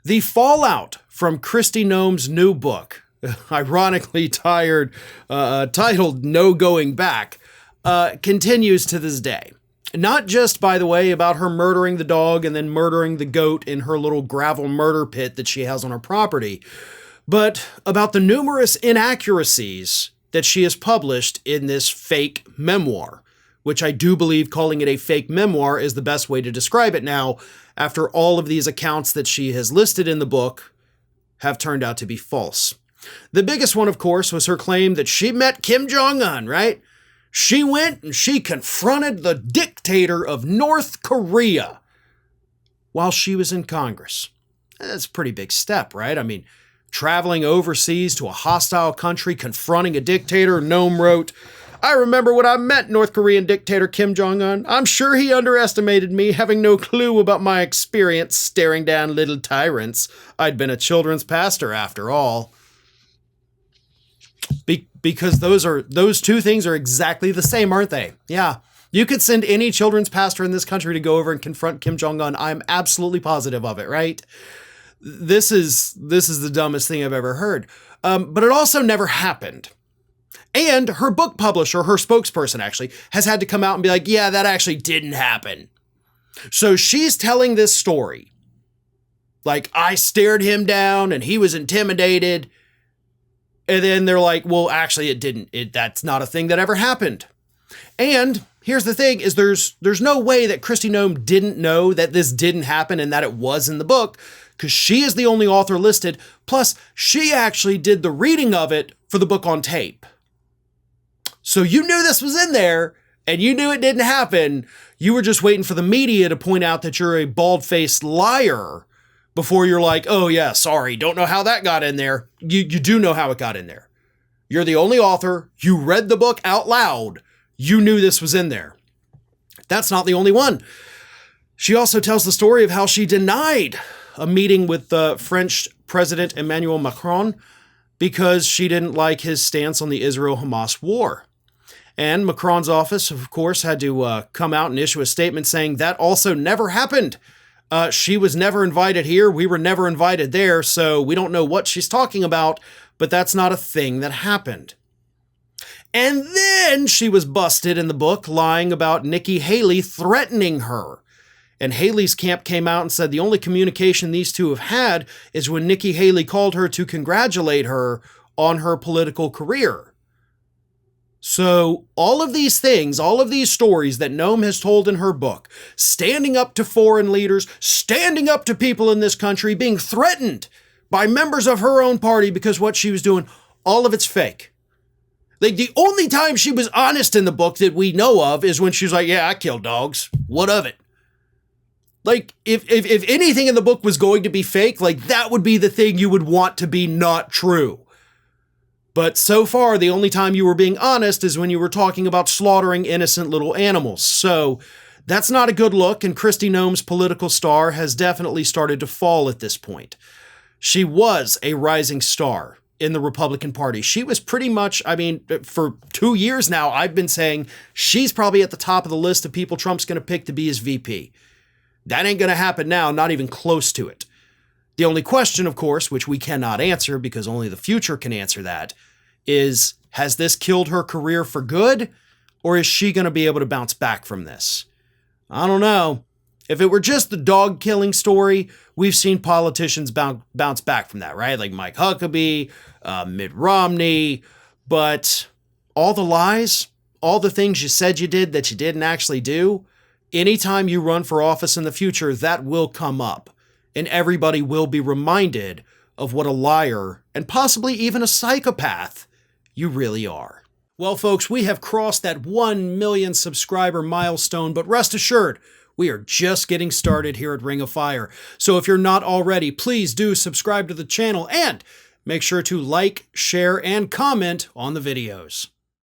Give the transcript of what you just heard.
The fallout from Christie Noem's new book, ironically titled No Going Back, continues to this day. Not just, by the way, about her murdering the dog and then murdering the goat in her little gravel murder pit that she has on her property, but about the numerous inaccuracies that she has published in this fake memoir, which I do believe calling it a fake memoir is the best way to describe it now, after all of these accounts that she has listed in the book have turned out to be false. The biggest one, of course, was her claim that she met Kim Jong Un, right? She went and she confronted the dictator of North Korea while she was in Congress. That's a pretty big step, right? I mean, traveling overseas to a hostile country, confronting a dictator. Nome wrote, "I remember when I met North Korean dictator Kim Jong Un. I'm sure he underestimated me, having no clue about my experience staring down little tyrants. I'd been a children's pastor after all." Because those two things are exactly the same, aren't they? Yeah. You could send any children's pastor in this country to go over and confront Kim Jong Un. I'm absolutely positive of it, right? This is the dumbest thing I've ever heard. But it also never happened. And her book publisher, her spokesperson actually, has had to come out and be like, yeah, that actually didn't happen. So she's telling this story. Like, I stared him down and he was intimidated. And then they're like, well, actually it didn't. That's not a thing that ever happened. And here's the thing is there's no way that Christie Noem didn't know that this didn't happen and that it was in the book, because she is the only author listed. Plus, she actually did the reading of it for the book on tape. So you knew this was in there and you knew it didn't happen. You were just waiting for the media to point out that you're a bald-faced liar before you're like, oh yeah, sorry, don't know how that got in there. You do know how it got in there. You're the only author. You read the book out loud. You knew this was in there. That's not the only one. She also tells the story of how she denied a meeting with the French President Emmanuel Macron because she didn't like his stance on the Israel-Hamas war. And Macron's office, of course, had to come out and issue a statement saying that also never happened. She was never invited here. We were never invited there. So we don't know what she's talking about, but that's not a thing that happened. And then she was busted in the book lying about Nikki Haley threatening her. And Haley's camp came out and said the only communication these two have had is when Nikki Haley called her to congratulate her on her political career. So all of these things, all of these stories that Nome has told in her book, standing up to foreign leaders, standing up to people in this country, being threatened by members of her own party because what she was doing, all of it's fake. Like, the only time she was honest in the book that we know of is when she was like, yeah, I killed dogs. What of it? Like, if anything in the book was going to be fake, like, that would be the thing you would want to be not true. But so far, the only time you were being honest is when you were talking about slaughtering innocent little animals. So that's not a good look, and Christie Noem's political star has definitely started to fall at this point. She was a rising star in the Republican Party. She was pretty much, I mean, for 2 years now, I've been saying she's probably at the top of the list of people Trump's going to pick to be his VP. That ain't going to happen now, not even close to it. The only question, of course, which we cannot answer because only the future can answer that, is has this killed her career for good, or is she going to be able to bounce back from this? I don't know. If it were just the dog killing story, we've seen politicians bounce back from that, right? Like Mike Huckabee, Mitt Romney, but all the lies, all the things you said you did that you didn't actually do, anytime you run for office in the future, that will come up. And everybody will be reminded of what a liar and possibly even a psychopath you really are. Well, folks, we have crossed that 1 million subscriber milestone, but rest assured, we are just getting started here at Ring of Fire. So if you're not already, please do subscribe to the channel and make sure to like, share, and comment on the videos.